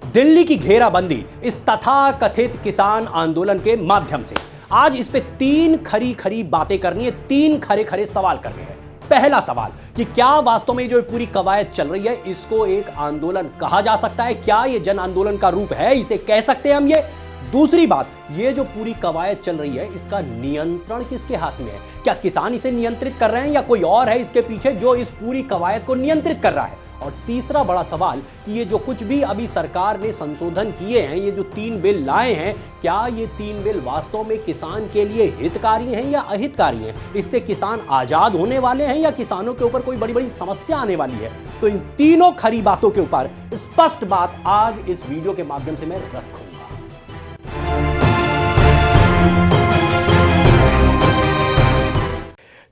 दिल्ली की घेराबंदी इस तथाकथित किसान आंदोलन के माध्यम से आज इस पे तीन खरी खरी बातें करनी है, तीन खरे खरे सवाल करने हैं। पहला सवाल कि क्या वास्तव में जो पूरी कवायद चल रही है इसको एक आंदोलन कहा जा सकता है? क्या ये जन आंदोलन का रूप है? इसे कह सकते हैं हम ये? दूसरी बात, ये जो पूरी कवायद चल रही है इसका नियंत्रण किसके हाथ में है? क्या किसान इसे नियंत्रित कर रहे हैं या कोई और है इसके पीछे जो इस पूरी कवायद को नियंत्रित कर रहा है? और तीसरा बड़ा सवाल कि ये जो कुछ भी अभी सरकार ने संशोधन किए हैं, ये जो 3 बिल लाए हैं, क्या ये 3 बिल वास्तव में किसान के लिए हितकारी हैं या अहितकारी हैं? इससे किसान आजाद होने वाले हैं या किसानों के ऊपर कोई बड़ी बड़ी समस्या आने वाली है? तो इन तीनों खरी बातों के ऊपर स्पष्ट बात आज इस वीडियो के माध्यम से मैं रखूंगा।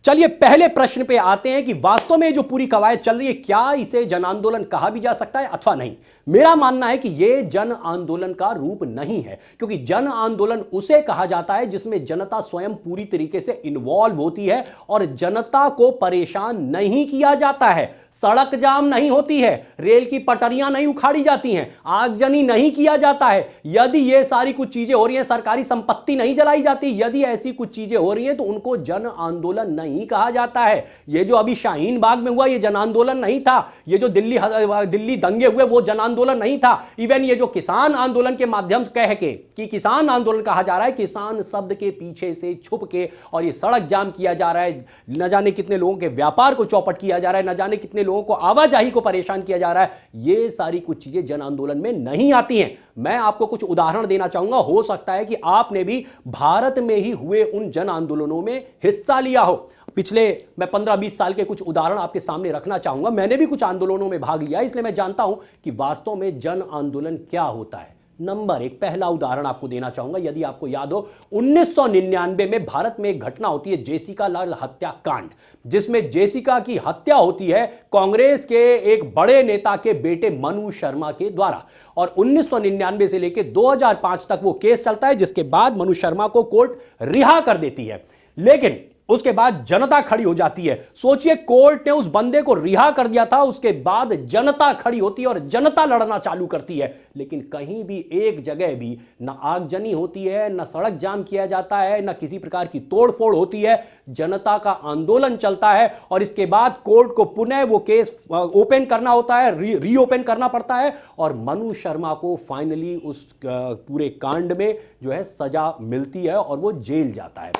चलिए पहले प्रश्न पे आते हैं कि वास्तव में जो पूरी कवायद चल रही है क्या इसे जन आंदोलन कहा भी जा सकता है अथवा नहीं। मेरा मानना है कि यह जन आंदोलन का रूप नहीं है, क्योंकि जन आंदोलन उसे कहा जाता है जिसमें जनता स्वयं पूरी तरीके से इन्वॉल्व होती है और जनता को परेशान नहीं किया जाता है। सड़क जाम नहीं होती है, रेल की पटरियां नहीं उखाड़ी जाती हैं, आगजनी नहीं किया जाता है। यदि ये सारी कुछ चीजें हो रही हैं, सरकारी संपत्ति नहीं जलाई जाती, यदि ऐसी कुछ चीजें हो रही हैं तो उनको जन आंदोलन नहीं कहा जाता है। ये जो अभी शाहीन बाग में हुआ ये जन आंदोलन नहीं था, ये जो दिल्ली दंगे हुए वो जन आंदोलन नहीं था। इवन ये जो किसान आंदोलन के माध्यम से कह के कि किसान आंदोलन कहा जा रहा है, किसान शब्द के पीछे से छुप के और ये सड़क जाम किया जा रहा है, न जाने कितने लोगों के व्यापार को चौपट किया जा रहा है, न जाने कितने लोगों को आवाजाही को परेशान किया जा रहा है, ये सारी कुछ चीजें जन आंदोलन में नहीं आती हैं। मैं आपको कुछ उदाहरण देना चाहूंगा, हो सकता है कि आपने भी भारत में ही हुए उन जन आंदोलनों में हिस्सा लिया हो। पिछले मैं 15-20 साल के कुछ उदाहरण आपके सामने रखना चाहूंगा। मैंने भी कुछ आंदोलनों में भाग लिया, इसलिए मैं जानता हूं कि वास्तव में जन आंदोलन क्या होता है। नंबर 1 पहला उदाहरण आपको देना चाहूंगा। यदि आपको याद हो 1999 में भारत में एक घटना होती है जेसिका लाल हत्याकांड, जिसमें जेसिका की हत्या होती है कांग्रेस के एक बड़े नेता के बेटे मनु शर्मा के द्वारा। और 1999 से लेकर 2005 तक वो केस चलता है, जिसके बाद मनु शर्मा को कोर्ट रिहा कर देती है। लेकिन उसके बाद जनता खड़ी हो जाती है। सोचिए, कोर्ट ने उस बंदे को रिहा कर दिया था, उसके बाद जनता खड़ी होती है और जनता लड़ना चालू करती है। लेकिन कहीं भी एक जगह भी ना आगजनी होती है, ना सड़क जाम किया जाता है, ना किसी प्रकार की तोड़फोड़ होती है। जनता का आंदोलन चलता है और इसके बाद कोर्ट को पुनः वो केस ओपन करना होता है, रीओपन करना पड़ता है और मनु शर्मा को फाइनली उस पूरे कांड में जो है सजा मिलती है और वो जेल जाता है,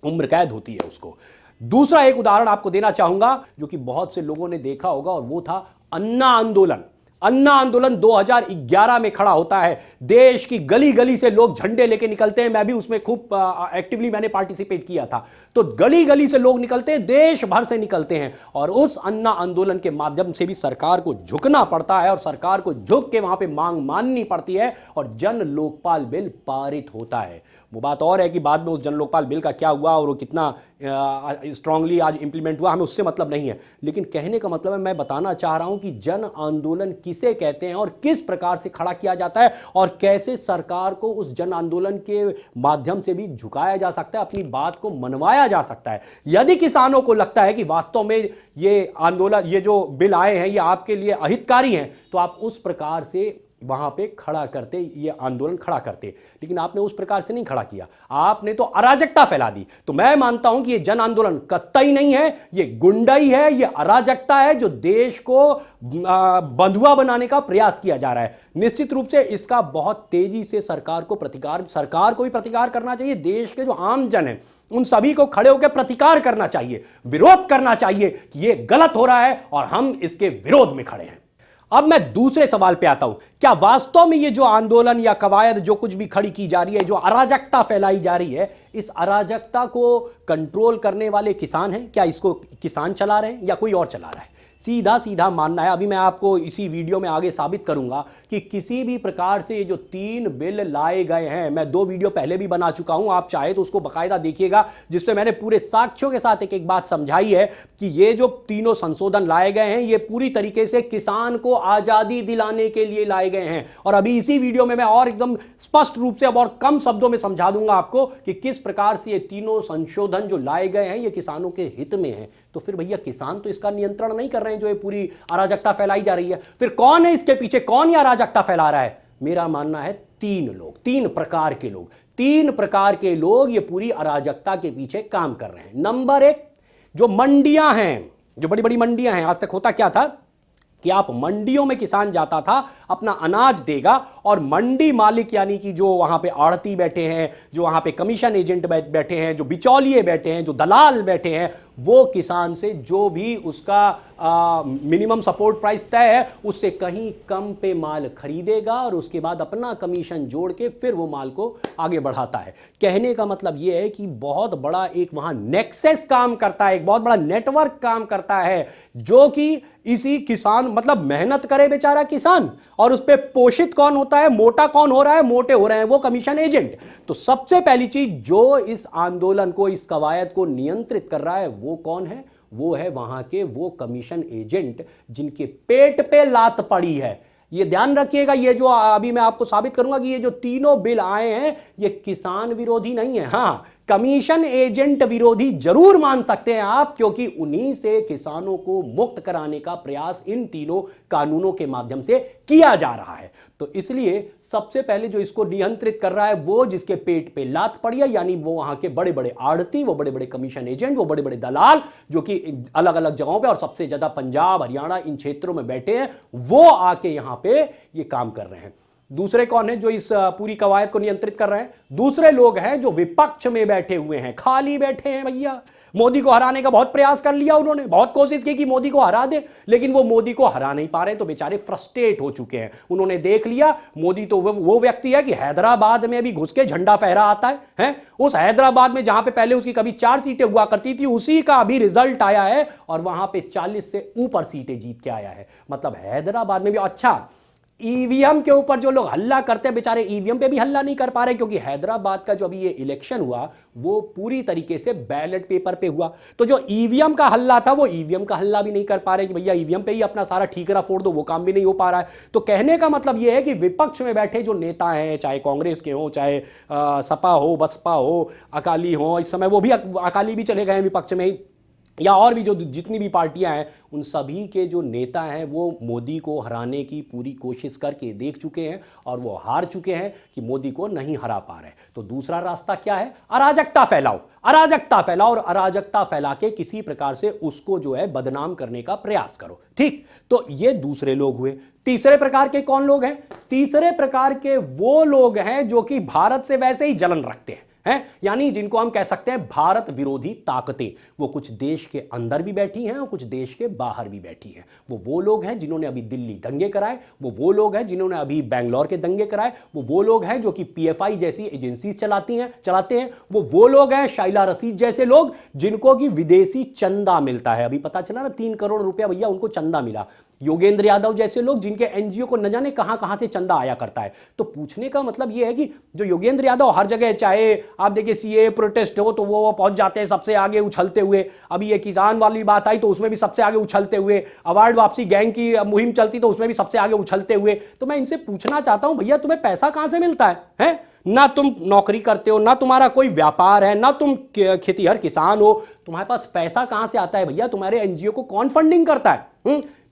उम्र कैद होती है उसको। दूसरा एक उदाहरण आपको देना चाहूंगा जो कि बहुत से लोगों ने देखा होगा, और वो था अन्ना आंदोलन। अन्ना आंदोलन 2011 में खड़ा होता है। देश की गली गली से लोग झंडे लेके निकलते हैं। मैं भी उसमें खूब एक्टिवली मैंने पार्टिसिपेट किया था। तो गली गली से लोग निकलते हैं, देश भर से निकलते हैं और उस अन्ना आंदोलन के माध्यम से भी सरकार को झुकना पड़ता है और सरकार को झुक के वहां पे मांग माननी पड़ती है और जन लोकपाल बिल पारित होता है। वो बात और है कि बाद में उस जन लोकपाल बिल का क्या हुआ और वो कितना स्ट्रांगली आज इंप्लीमेंट हुआ, हमें उससे मतलब नहीं है। लेकिन कहने का मतलब है, मैं बताना चाह रहा हूं कि जन आंदोलन किसे कहते हैं और किस प्रकार से खड़ा किया जाता है और कैसे सरकार को उस जन आंदोलन के माध्यम से भी झुकाया जा सकता है, अपनी बात को मनवाया जा सकता है। यदि किसानों को लगता है कि वास्तव में ये आंदोलन, ये जो बिल आए हैं ये आपके लिए अहितकारी हैं, तो आप उस प्रकार से वहां पे खड़ा करते, ये आंदोलन खड़ा करते। लेकिन आपने उस प्रकार से नहीं खड़ा किया, आपने तो अराजकता फैला दी। तो मैं मानता हूं कि ये जन आंदोलन कतई नहीं है, ये गुंडाई है, ये अराजकता है जो देश को बंधुआ बनाने का प्रयास किया जा रहा है। निश्चित रूप से इसका बहुत तेजी से सरकार को भी प्रतिकार करना चाहिए। देश के जो आम जन है उन सभी को खड़े होकर प्रतिकार करना चाहिए, विरोध करना चाहिए कि ये गलत हो रहा है और हम इसके विरोध में खड़े हैं। अब मैं दूसरे सवाल पे आता हूं, क्या वास्तव में ये जो आंदोलन या कवायद जो कुछ भी खड़ी की जा रही है, जो अराजकता फैलाई जा रही है, इस अराजकता को कंट्रोल करने वाले किसान हैं? क्या इसको किसान चला रहे हैं या कोई और चला रहा है? सीधा सीधा मानना है, अभी मैं आपको इसी वीडियो में आगे साबित करूंगा कि किसी भी प्रकार से ये जो 3 बिल लाए गए हैं, मैं 2 वीडियो पहले भी बना चुका हूं, आप चाहे तो उसको बकायदा देखिएगा, जिससे मैंने पूरे साक्ष्यों के साथ एक बात समझाई है कि ये जो तीनों संशोधन लाए गए हैं ये पूरी तरीके से किसान को आजादी दिलाने के लिए लाए गए हैं। और अभी इसी वीडियो में मैं और एकदम स्पष्ट रूप से अब और कम शब्दों में समझा दूंगा आपको कि किस प्रकार से ये तीनों संशोधन जो लाए गए हैं ये किसानों के हित में है। तो फिर भैया किसान तो इसका नियंत्रण नहीं कर रहे हैं, जो ये पूरी अराजकता फैलाई जा रही है। फिर कौन है इसके पीछे, कौन ये अराजकता फैला रहा है? मेरा मानना है तीन लोग, तीन प्रकार के लोग, तीन प्रकार के लोग ये पूरी अराजकता के पीछे काम कर रहे हैं। नंबर एक, जो मंडियां हैं, जो बड़ी बड़ी मंडियां हैं। आज तक होता क्या था कि आप मंडियों में किसान जाता था, अपना अनाज देगा और मंडी मालिक यानी कि जो वहां पे आड़ती बैठे हैं, जो वहां पे कमीशन एजेंट बैठे हैं, जो बिचौलिए बैठे हैं, जो दलाल बैठे हैं, वो किसान से जो भी उसका मिनिमम सपोर्ट प्राइस तय है उससे कहीं कम पे माल खरीदेगा और उसके बाद अपना कमीशन जोड़ के फिर वो माल को आगे बढ़ाता है। कहने का मतलब यह है कि बहुत बड़ा एक वहां नेक्सस काम करता है, एक बहुत बड़ा नेटवर्क काम करता है, जो कि इसी किसान मतलब मेहनत करे बेचारा किसान, और उस पर पोषित कौन होता है, मोटा कौन हो रहा है, मोटे हो रहे हैं वो कमीशन एजेंट। तो सबसे पहली चीज जो इस आंदोलन को, इस कवायद को नियंत्रित कर रहा है वो कौन है? वो है वहां के वो कमीशन एजेंट जिनके पेट पे लात पड़ी है। ये ध्यान रखिएगा, ये जो अभी मैं आपको साबित करूंगा कि ये जो तीनों बिल आए हैं ये किसान विरोधी नहीं है, हां कमीशन एजेंट विरोधी जरूर मान सकते हैं आप, क्योंकि उन्हीं से किसानों को मुक्त कराने का प्रयास इन तीनों कानूनों के माध्यम से किया जा रहा है। तो इसलिए सबसे पहले जो इसको नियंत्रित कर रहा है वो जिसके पेट पे लात पड़ी है, यानी वो वहां के बड़े बड़े आड़ती, वो बड़े बड़े कमीशन एजेंट, वो बड़े बड़े दलाल जो कि अलग अलग जगहों पे और सबसे ज्यादा पंजाब हरियाणा इन क्षेत्रों में बैठे हैं, वो आके यहां पे ये काम कर रहे हैं। दूसरे कौन है जो इस पूरी कवायद को नियंत्रित कर रहे हैं? दूसरे लोग हैं जो विपक्ष में बैठे हुए हैं, खाली बैठे हैं भैया। मोदी को हराने का बहुत प्रयास कर लिया उन्होंने, बहुत कोशिश की कि मोदी को हरा दे, लेकिन वो मोदी को हरा नहीं पा रहे, तो बेचारे फ्रस्ट्रेट हो चुके हैं। उन्होंने देख लिया मोदी तो वो व्यक्ति है कि हैदराबाद में भी घुस के झंडा फहरा आता है? उस हैदराबाद में जहां पे पहले उसकी कभी 4 सीटें हुआ करती थी, उसी का अभी रिजल्ट आया है और वहां पे 40 से ऊपर सीटें जीत के आया है। मतलब हैदराबाद में भी। अच्छा, ईवीएम के ऊपर जो लोग हल्ला करते हैं, बेचारे ईवीएम पे भी हल्ला नहीं कर पा रहे, क्योंकि हैदराबाद का जो अभी ये इलेक्शन हुआ वो पूरी तरीके से बैलेट पेपर पे हुआ। तो जो ईवीएम का हल्ला था वो ईवीएम का हल्ला भी नहीं कर पा रहे कि भैया ईवीएम पे ही अपना सारा ठीकरा फोड़ दो, वो काम भी नहीं हो पा रहा है। तो कहने का मतलब ये है कि विपक्ष में बैठे जो नेता हैं, चाहे कांग्रेस के हो, चाहे सपा हो, बसपा हो, अकाली हो, इस समय वो भी अकाली भी चले गए हैं विपक्ष में ही, या और भी जो जितनी भी पार्टियां हैं, उन सभी के जो नेता हैं वो मोदी को हराने की पूरी कोशिश करके देख चुके हैं और वो हार चुके हैं कि मोदी को नहीं हरा पा रहे। तो दूसरा रास्ता क्या है? अराजकता फैलाओ, अराजकता फैलाओ और अराजकता फैला के किसी प्रकार से उसको जो है बदनाम करने का प्रयास करो। ठीक, तो ये दूसरे लोग हुए। तीसरे प्रकार के कौन लोग हैं? तीसरे प्रकार के वो लोग हैं जो कि भारत से वैसे ही जलन रखते हैं, यानी जिनको हम कह सकते हैं भारत विरोधी ताकतें। वो कुछ देश के अंदर भी बैठी हैं और कुछ देश के बाहर भी बैठी हैं। वो लोग हैं जिन्होंने अभी दिल्ली दंगे कराए, वो लोग हैं जिन्होंने अभी बेंगलोर के दंगे कराए, वो लोग हैं जो कि पीएफआई जैसी एजेंसी चलाते हैं, वो लोग हैं शाइला रशीद जैसे लोग जिनको कि विदेशी चंदा मिलता है। अभी पता चला ना 3 करोड़ रुपया भैया उनको चंदा मिला। योगेंद्र यादव जैसे लोग जिनके एनजीओ को न जाने कहां कहां से चंदा आया करता है। तो पूछने का मतलब यह है कि जो योगेंद्र यादव हर जगह, चाहे आप देखिए सीए प्रोटेस्ट हो तो वो पहुंच जाते हैं सबसे आगे उछलते हुए, अभी ये किसान वाली बात आई तो उसमें भी सबसे आगे उछलते हुए, अवार्ड वापसी गैंग की मुहिम चलती तो उसमें भी सबसे आगे उछलते हुए। तो मैं इनसे पूछना चाहता हूं भैया तुम्हें पैसा कहां से मिलता है? ना तुम नौकरी करते हो, ना तुम्हारा कोई व्यापार है, ना तुम खेतीहर किसान हो, तुम्हारे पास पैसा कहां से आता है भैया? तुम्हारे एनजीओ को कौन फंडिंग करता है?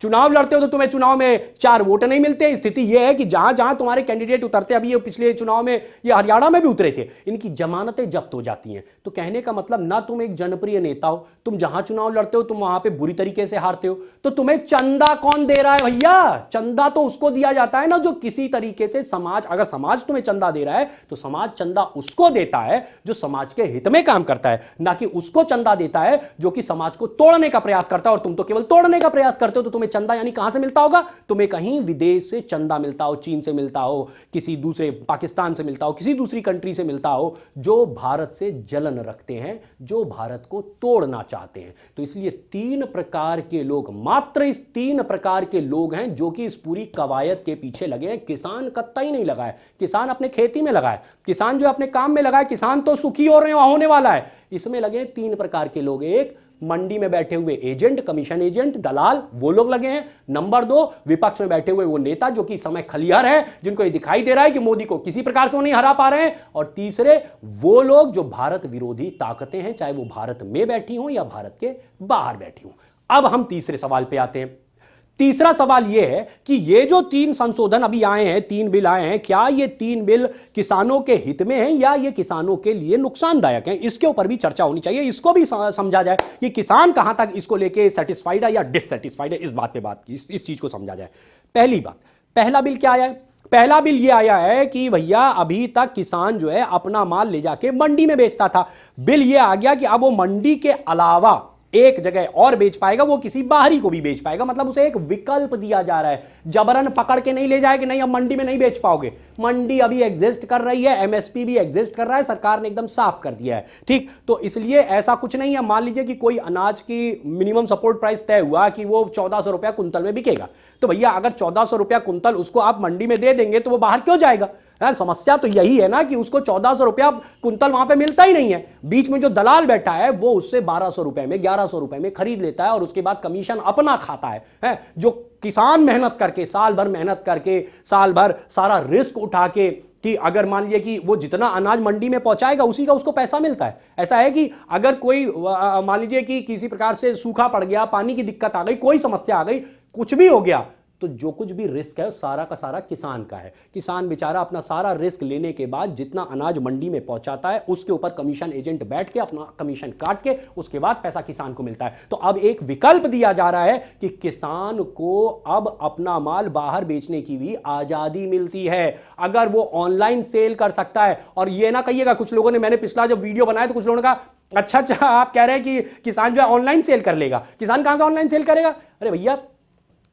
चुनाव लड़ते हो तो तुम्हें चुनाव में 4 वोट नहीं मिलते। स्थिति यह है कि जहां जहां तुम्हारे कैंडिडेट उतरते, अभी ये पिछले चुनाव में ये हरियाणा में भी उतरे थे, इनकी जमानतें जब्त हो जाती हैं। तो कहने का मतलब ना तुम एक जनप्रिय नेता हो, तुम जहां चुनाव लड़ते हो तुम वहां पे बुरी तरीके से हारते हो। तो तुम्हें चंदा कौन दे रहा है भैया? चंदा तो उसको दिया जाता है ना जो किसी तरीके से समाज, अगर समाज तुम्हें चंदा दे रहा है तो समाज चंदा उसको देता है जो समाज के हित में काम करता है, ना कि उसको चंदा देता है जो कि समाज को तोड़ने का प्रयास करता है। और तुम तो केवल तोड़ने का प्रयास करते हो। तो तुम्हें चंदा यानी कहां से मिलता होगा? तुम्हें कहीं विदेश से चंदा मिलता हो, चीन से मिलता हो, किसी दूसरे पाकिस्तान से मिलता हो, किसी दूसरी कंट्री से मिलता हो जो भारत से जलन रखते हैं, जो भारत को तोड़ना चाहते हैं। तो इसलिए 3 प्रकार के लोग, मात्र इस 3 प्रकार के लोग हैं जो कि इस पूरी कवायद के पीछे लगे हैं। किसान कतई नहीं लगा है, किसान अपने खेती में लगा है, किसान जो अपने काम में लगा है, किसान तो सुखी हो रहे होने वाला है। इसमें लगे 3 प्रकार के लोग। एक, मंडी में बैठे हुए एजेंट, कमीशन एजेंट, दलाल, वो लोग लगे हैं। नंबर 2, विपक्ष में बैठे हुए वो नेता जो कि समय खलिहर है, जिनको ये दिखाई दे रहा है कि मोदी को किसी प्रकार से वो नहीं हरा पा रहे हैं। और तीसरे, वो लोग जो भारत विरोधी ताकतें हैं, चाहे वो भारत में बैठी हो या भारत के बाहर बैठी हो। अब हम तीसरे सवाल पे आते हैं। तीसरा सवाल यह है कि ये जो 3 संशोधन अभी आए हैं, 3 बिल आए हैं, क्या ये 3 बिल किसानों के हित में हैं या ये किसानों के लिए नुकसानदायक हैं? इसके ऊपर भी चर्चा होनी चाहिए, इसको भी समझा जाए कि किसान कहां तक इसको लेके सेटिस्फाइड है या डिससेटिस्फाइड है, इस बात पे बात की, इस चीज को समझा जाए। पहली बात, पहला बिल क्या आया है? पहला बिल ये आया है कि भैया अभी तक किसान जो है अपना माल ले जाके मंडी में बेचता था। बिल ये आ गया कि अब वो मंडी के अलावा एक जगह और बेच पाएगा, वो किसी बाहरी को भी बेच पाएगा। मतलब उसे एक विकल्प दिया जा रहा है, जबरन पकड़ के नहीं ले जाए कि नहीं अब मंडी में नहीं बेच पाओगे। मंडी अभी एग्जिस्ट कर रही है, एमएसपी भी एग्जिस्ट कर रहा है, सरकार ने एकदम साफ कर दिया है। ठीक, तो इसलिए ऐसा कुछ नहीं है। मान लीजिए कि कोई अनाज की मिनिमम सपोर्ट प्राइस तय हुआ कि वो 1400 रुपया कुंतल में बिकेगा, तो भैया अगर 1400 रुपया कुंतल उसको आप मंडी में दे देंगे तो वो बाहर क्यों जाएगा? समस्या तो यही है ना कि उसको 1400 रुपया कुंतल वहां पे मिलता ही नहीं है। बीच में जो दलाल बैठा है वो उससे 1200 रुपए में, 1100 रुपए में खरीद लेता है और उसके बाद कमीशन अपना खाता है। जो किसान मेहनत करके, साल भर मेहनत करके, साल भर सारा रिस्क उठा के, कि अगर मान लीजिए कि वो जितना अनाज मंडी में पहुंचाएगा उसी का उसको पैसा मिलता है। ऐसा है कि अगर कोई मान लीजिए कि किसी प्रकार से सूखा पड़ गया, पानी की दिक्कत आ गई, कोई समस्या आ गई, कुछ भी हो गया, तो जो कुछ भी रिस्क है सारा का सारा किसान का है। किसान बेचारा अपना सारा रिस्क लेने के बाद जितना अनाज मंडी में पहुंचाता है उसके ऊपर कमीशन एजेंट बैठ के अपना कमीशन काट के उसके बाद पैसा किसान को मिलता है। तो अब एक विकल्प दिया जा रहा है कि किसान को अब अपना माल बाहर बेचने की भी आजादी मिलती है। अगर वो ऑनलाइन सेल कर सकता है, और ये ना कहिएगा कुछ लोगों ने, मैंने पिछला जब वीडियो बनाया तो कुछ लोगों ने कहा अच्छा आप कह रहे हैं कि किसान जो है ऑनलाइन सेल कर लेगा। किसान कहां से ऑनलाइन सेल करेगा? अरे भैया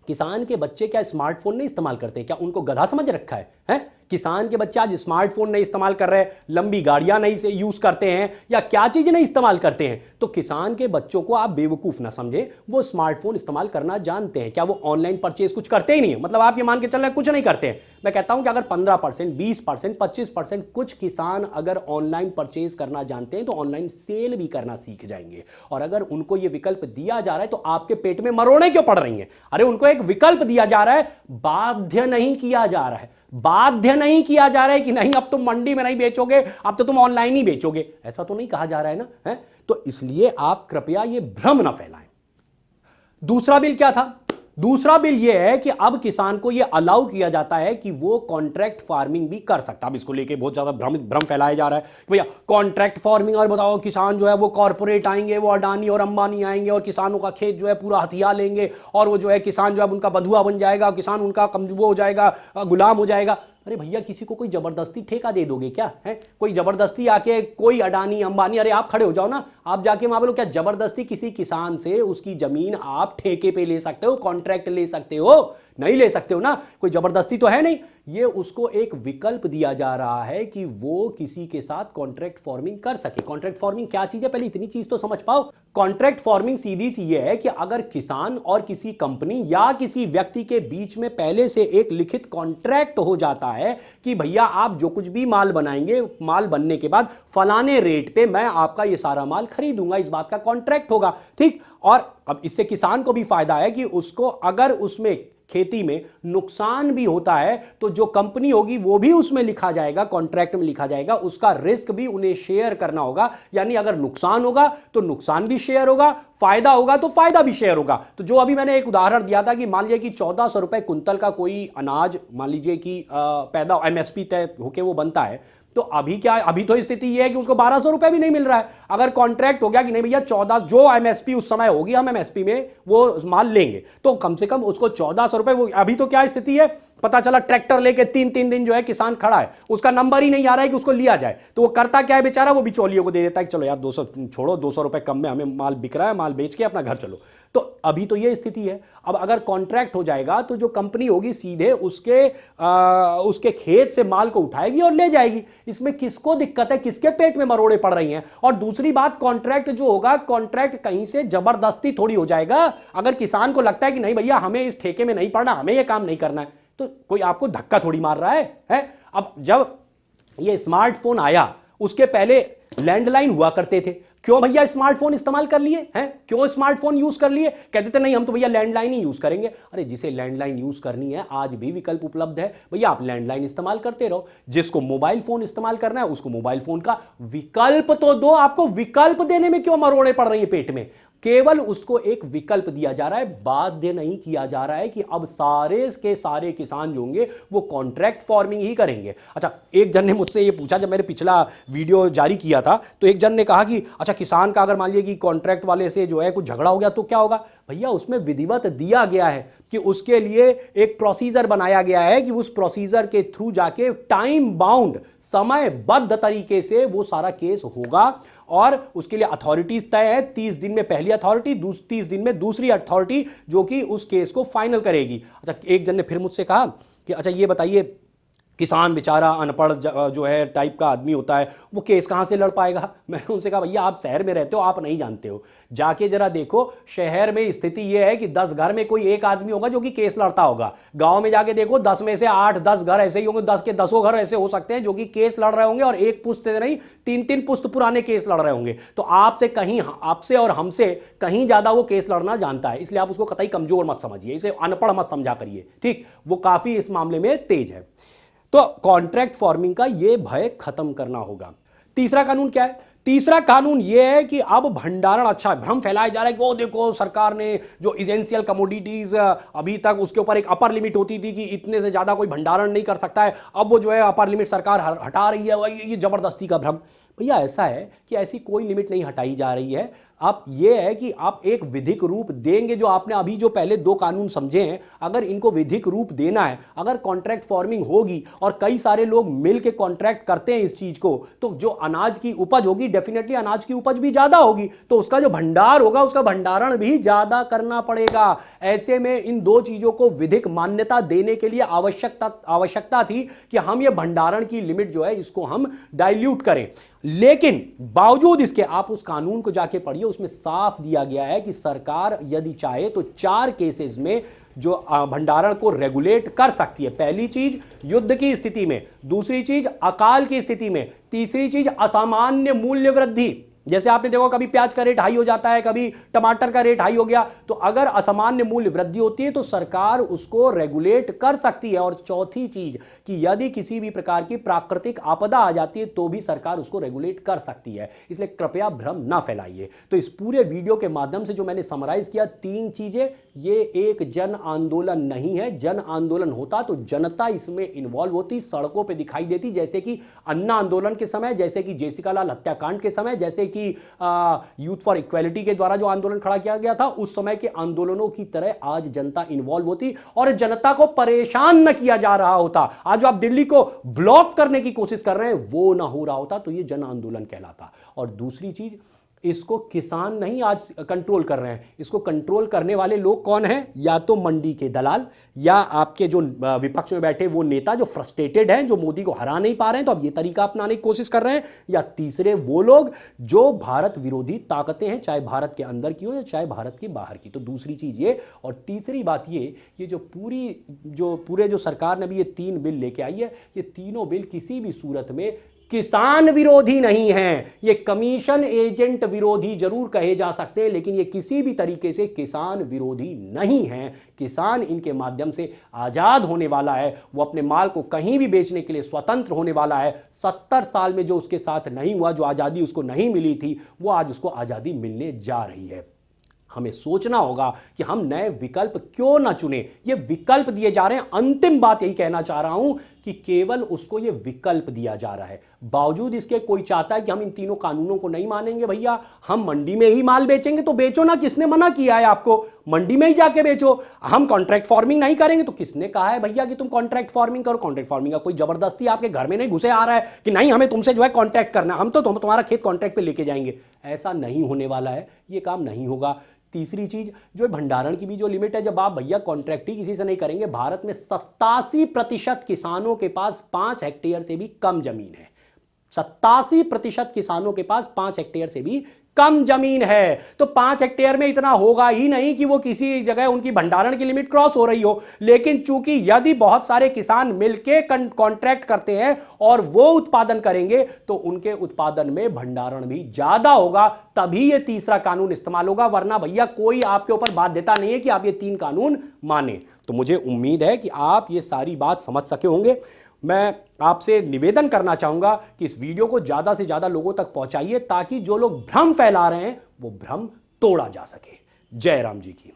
किसान के बच्चे क्या स्मार्टफोन नहीं इस्तेमाल करते? क्या उनको गधा समझ रखा है? किसान के बच्चे आज स्मार्टफोन नहीं इस्तेमाल कर रहे, लंबी गाड़ियां नहीं से यूज करते हैं, या क्या चीजें नहीं इस्तेमाल करते हैं? तो किसान के बच्चों को आप बेवकूफ ना समझे, वो स्मार्टफोन इस्तेमाल करना जानते हैं। क्या वो ऑनलाइन परचेज कुछ करते ही नहीं है? मतलब आप ये मान के चल रहे कुछ नहीं करते हैं। मैं कहता हूं कि अगर 15%, 20%, 25% कुछ किसान अगर ऑनलाइन परचेज करना जानते हैं तो ऑनलाइन सेल भी करना सीख जाएंगे। और अगर उनको यह विकल्प दिया जा रहा है तो आपके पेट में मरोड़े क्यों पड़ रही हैं? अरे उनको एक विकल्प दिया जा रहा है, बाध्य नहीं किया जा रहा है। बाध्य नहीं किया जा रहा है कि नहीं अब तुम मंडी में नहीं बेचोगे, अब तो तुम ऑनलाइन ही बेचोगे, ऐसा तो नहीं कहा जा रहा है ना। तो इसलिए आप कृपया ये भ्रम ना फैलाएं। दूसरा बिल क्या था? दूसरा बिल यह है कि अब किसान को यह अलाउ किया जाता है कि वो कॉन्ट्रैक्ट फार्मिंग भी कर सकता है। अब इसको लेके बहुत ज्यादा भ्रम फैलाया जा रहा है कि भैया कॉन्ट्रैक्ट फार्मिंग, और बताओ किसान जो है वो कॉर्पोरेट आएंगे, वो अडानी और अंबानी आएंगे और किसानों का खेत जो है पूरा हथिया लेंगे, और वो जो है किसान जो है उनका बंधुआ बन जाएगा, किसान उनका कमजोर हो जाएगा, गुलाम हो जाएगा। अरे भैया किसी को कोई जबरदस्ती ठेका दे दोगे क्या? है कोई जबरदस्ती आके कोई अडानी अंबानी, अरे आप खड़े हो जाओ ना, आप जाके वहां बोलो क्या जबरदस्ती किसी किसान से उसकी जमीन आप ठेके पे ले सकते हो, कॉन्ट्रैक्ट ले सकते हो? नहीं ले सकते हो ना, कोई जबरदस्ती तो है नहीं। ये उसको एक विकल्प दिया जा रहा है कि वो किसी के साथ कॉन्ट्रैक्ट फार्मिंग कर सके। कॉन्ट्रैक्ट फार्मिंग क्या चीज है, पहले इतनी चीज तो समझ पाओ। कॉन्ट्रैक्ट फार्मिंग सीधी सी ये है कि अगर किसान और किसी कंपनी या किसी व्यक्ति के बीच में पहले से एक लिखित कॉन्ट्रैक्ट हो जाता है कि भैया आप जो कुछ भी माल बनाएंगे, माल बनने के बाद फलाने रेट पे मैं आपका ये सारा माल खरीदूंगा, इस बात का कॉन्ट्रैक्ट होगा। ठीक, और अब इससे किसान को भी फायदा है कि उसको अगर उसमें खेती में नुकसान भी होता है तो जो कंपनी होगी वो भी उसमें लिखा जाएगा, कॉन्ट्रैक्ट में लिखा जाएगा, उसका रिस्क भी उन्हें शेयर करना होगा। यानी अगर नुकसान होगा तो नुकसान भी शेयर होगा, फायदा होगा तो फायदा भी शेयर होगा। तो जो अभी मैंने एक उदाहरण दिया था कि मान लीजिए कि 1400 रुपए कुंतल का कोई अनाज मान लीजिए कि पैदा एमएसपी तय होके वो बनता है, तो अभी क्या है, अभी तो स्थिति यह है कि उसको 1200 रुपए भी नहीं मिल रहा है। अगर कॉन्ट्रैक्ट हो गया कि नहीं भैया 14 जो एमएसपी उस समय होगी हम एमएसपी में वो माल लेंगे, तो कम से कम उसको 1400 रुपए। वो अभी तो क्या स्थिति है, पता चला ट्रैक्टर लेके 3-3 दिन जो है किसान खड़ा है, उसका नंबर ही नहीं आ रहा है कि उसको लिया जाए, तो वो करता क्या है बेचारा, वो बिचौलियों को दे देता है कि चलो यार 200 छोड़ो, 200 रुपए कम में हमें माल बिक रहा है, माल बेच के अपना घर चलो। तो अभी तो ये स्थिति है। अब अगर कॉन्ट्रैक्ट हो जाएगा तो जो कंपनी होगी सीधे उसके खेत से माल को उठाएगी और ले जाएगी। इसमें किसको दिक्कत है, किसके पेट में मरोड़े पड़ रही हैं? और दूसरी बात, कॉन्ट्रैक्ट जो होगा, कॉन्ट्रैक्ट कहीं से जबरदस्ती थोड़ी हो जाएगा। अगर किसान को लगता है कि नहीं भैया हमें इस ठेके में नहीं पड़ना, हमें यह काम नहीं करना है, तो कोई आपको धक्का थोड़ी मार रहा है? अब जब ये स्मार्टफोन आया उसके पहले लैंडलाइन हुआ करते थे, क्यों भैया स्मार्टफोन इस्तेमाल कर लिए हैं, क्यों स्मार्टफोन यूज कर लिए? कहते थे नहीं हम तो भैया लैंडलाइन ही यूज करेंगे। अरे जिसे लैंडलाइन यूज करनी है आज भी विकल्प उपलब्ध है, भैया आप लैंडलाइन इस्तेमाल करते रहो। जिसको मोबाइल फोन इस्तेमाल करना है उसको मोबाइल फोन का विकल्प तो दो। आपको विकल्प देने में क्यों मरोड़े पड़ रही है पेट में? केवल उसको एक विकल्प दिया जा रहा है, बाध्य नहीं किया जा रहा है कि अब सारे के सारे किसान जो होंगे वो कॉन्ट्रैक्ट फार्मिंग ही करेंगे। अच्छा, एक जन ने मुझसे ये पूछा, जब मैंने पिछला वीडियो जारी किया था तो एक जन ने कहा कि अच्छा किसान का अगर मान लीजिए कि कॉन्ट्रैक्ट वाले से जो है कुछ झगड़ा हो गया तो क्या होगा? भैया उसमें विधिवत दिया गया है कि उसके लिए एक प्रोसीजर बनाया गया है कि उस प्रोसीजर के थ्रू जाके टाइम बाउंड समयबद्ध तरीके से वो सारा केस होगा और उसके लिए अथॉरिटीज तय है। 30 दिन में पहली अथॉरिटी, 30 दिन में दूसरी अथॉरिटी जो कि उस केस को फाइनल करेगी। अच्छा, एक जन ने फिर मुझसे कहा कि अच्छा ये बताइए किसान बेचारा अनपढ़ जो है टाइप का आदमी होता है वो केस कहां से लड़ पाएगा? मैंने उनसे कहा भैया आप शहर में रहते हो, आप नहीं जानते हो, जाके जरा देखो शहर में स्थिति यह है कि 10 घर में कोई एक आदमी होगा जो कि केस लड़ता होगा। गांव में जाके देखो 10 में से 8-10 घर ऐसे ही होंगे, 10 के 10 घर ऐसे हो सकते हैं जो कि केस लड़ रहे होंगे और एक पुश्त से नहीं 3-3 पुश्त पुराने केस लड़ रहे होंगे। तो आपसे और हमसे कहीं ज्यादा वो केस लड़ना जानता है, इसलिए आप उसको कतई कमजोर मत समझिए, इसे अनपढ़ मत समझा करिए, ठीक? वो काफी इस मामले में तेज है। तो कॉन्ट्रैक्ट फार्मिंग का यह भय खत्म करना होगा। तीसरा कानून क्या है? तीसरा कानून यह है कि अब भंडारण, अच्छा भ्रम फैलाया जा रहा है कि वो देखो सरकार ने जो इसेंशियल कमोडिटीज अभी तक उसके ऊपर एक अपर लिमिट होती थी कि इतने से ज्यादा कोई भंडारण नहीं कर सकता है, अब वो जो है अपर लिमिट सरकार हटा रही है। ये जबरदस्ती का भ्रम। भैया ऐसा है कि ऐसी कोई लिमिट नहीं हटाई जा रही है। आप ये है कि आप एक विधिक रूप देंगे, जो आपने अभी जो पहले 2 कानून समझे हैं, अगर इनको विधिक रूप देना है, अगर कॉन्ट्रैक्ट फार्मिंग होगी और कई सारे लोग मिल के कॉन्ट्रैक्ट करते हैं इस चीज को, तो जो अनाज की उपज होगी डेफिनेटली अनाज की उपज भी ज्यादा होगी, तो उसका जो भंडार होगा उसका भंडारण भी ज्यादा करना पड़ेगा। ऐसे में इन 2 चीजों को विधिक मान्यता देने के लिए आवश्यकता थी कि हम ये भंडारण की लिमिट जो है इसको हम डाइल्यूट करें। लेकिन बावजूद इसके आप उस कानून को जाके पढ़िए, उसमें साफ दिया गया है कि सरकार यदि चाहे तो 4 केसेस में जो भंडारण को रेगुलेट कर सकती है। पहली चीज युद्ध की स्थिति में, दूसरी चीज अकाल की स्थिति में, तीसरी चीज असामान्य मूल्य वृद्धि। जैसे आपने देखो कभी प्याज का रेट हाई हो जाता है, कभी टमाटर का रेट हाई हो गया, तो अगर असामान्य मूल्य वृद्धि होती है तो सरकार उसको रेगुलेट कर सकती है। और चौथी चीज कि यदि किसी भी प्रकार की प्राकृतिक आपदा आ जाती है तो भी सरकार उसको रेगुलेट कर सकती है। इसलिए कृपया भ्रम ना फैलाइए। तो इस पूरे वीडियो के माध्यम से जो मैंने समराइज किया 3 चीजें, ये एक जन आंदोलन नहीं है। जन आंदोलन होता तो जनता इसमें इन्वॉल्व होती, सड़कों पर दिखाई देती, जैसे कि अन्ना आंदोलन के समय, जैसे कि जेसिका लाल हत्याकांड के समय, जैसे कि यूथ फॉर इक्वालिटी के द्वारा जो आंदोलन खड़ा किया गया था उस समय के आंदोलनों की तरह आज जनता इन्वॉल्व होती और जनता को परेशान न किया जा रहा होता। आज जो आप दिल्ली को ब्लॉक करने की कोशिश कर रहे हैं वो ना हो रहा होता, तो ये जन आंदोलन कहलाता। और दूसरी चीज, इसको किसान नहीं आज कंट्रोल कर रहे हैं, इसको कंट्रोल करने वाले लोग कौन हैं? या तो मंडी के दलाल, या आपके जो विपक्ष में बैठे वो नेता जो फ्रस्ट्रेटेड हैं, जो मोदी को हरा नहीं पा रहे हैं तो अब ये तरीका अपनाने की कोशिश कर रहे हैं, या तीसरे वो लोग जो भारत विरोधी ताकतें हैं, चाहे भारत के अंदर की हो या चाहे भारत के बाहर की। तो दूसरी चीज ये, और तीसरी बात ये जो पूरे जो सरकार ने भी ये 3 बिल लेके आई है, ये तीनों बिल किसी भी सूरत में किसान विरोधी नहीं है। ये कमीशन एजेंट विरोधी जरूर कहे जा सकते हैं, लेकिन ये किसी भी तरीके से किसान विरोधी नहीं है। किसान इनके माध्यम से आजाद होने वाला है, वो अपने माल को कहीं भी बेचने के लिए स्वतंत्र होने वाला है। 70 साल में जो उसके साथ नहीं हुआ, जो आजादी उसको नहीं मिली थी, वो आज उसको आजादी मिलने जा रही है। हमें सोचना होगा कि हम नए विकल्प क्यों ना चुने। ये विकल्प दिए जा रहे हैं, अंतिम बात यही कहना चाह रहा हूं कि केवल उसको ये विकल्प दिया जा रहा है। बावजूद इसके कोई चाहता है कि हम इन तीनों कानूनों को नहीं मानेंगे, भैया हम मंडी में ही माल बेचेंगे, तो बेचो ना, किसने मना किया है आपको? मंडी में ही जाके बेचो। हम कॉन्ट्रैक्ट फार्मिंग नहीं करेंगे, तो किसने कहा है भैया कि तुम कॉन्ट्रैक्ट फार्मिंग करो? कॉन्ट्रैक्ट फार्मिंग का कोई जबरदस्ती आपके घर में नहीं घुसे आ रहा है कि नहीं हमें तुमसे जो है कॉन्ट्रैक्ट करना, हम तो तुम्हारा खेत कॉन्ट्रैक्ट पे लेके जाएंगे। ऐसा नहीं होने वाला है, ये काम नहीं होगा। तीसरी चीज जो भंडारण की भी जो लिमिट है, जब आप भैया कॉन्ट्रैक्ट ही किसी से नहीं करेंगे, भारत में 87% किसानों के पास 5 हेक्टेयर से भी कम जमीन है। 87% किसानों के पास 5 हेक्टेयर से भी कम जमीन है। तो 5 हेक्टेयर में इतना होगा ही नहीं कि वो किसी जगह उनकी भंडारण की लिमिट क्रॉस हो रही हो, लेकिन चूंकि यदि बहुत सारे किसान मिलके कॉन्ट्रैक्ट करते हैं और वो उत्पादन करेंगे तो उनके उत्पादन में भंडारण भी ज्यादा होगा, तभी ये तीसरा कानून इस्तेमाल होगा। वरना भैया कोई आपके ऊपर बाध्यता नहीं है कि आप ये 3 कानून माने। तो मुझे उम्मीद है कि आप ये सारी बात समझ सके होंगे। मैं आपसे निवेदन करना चाहूंगा कि इस वीडियो को ज्यादा से ज्यादा लोगों तक पहुंचाइए ताकि जो लोग भ्रम फैला रहे हैं वो भ्रम तोड़ा जा सके। जय राम जी की।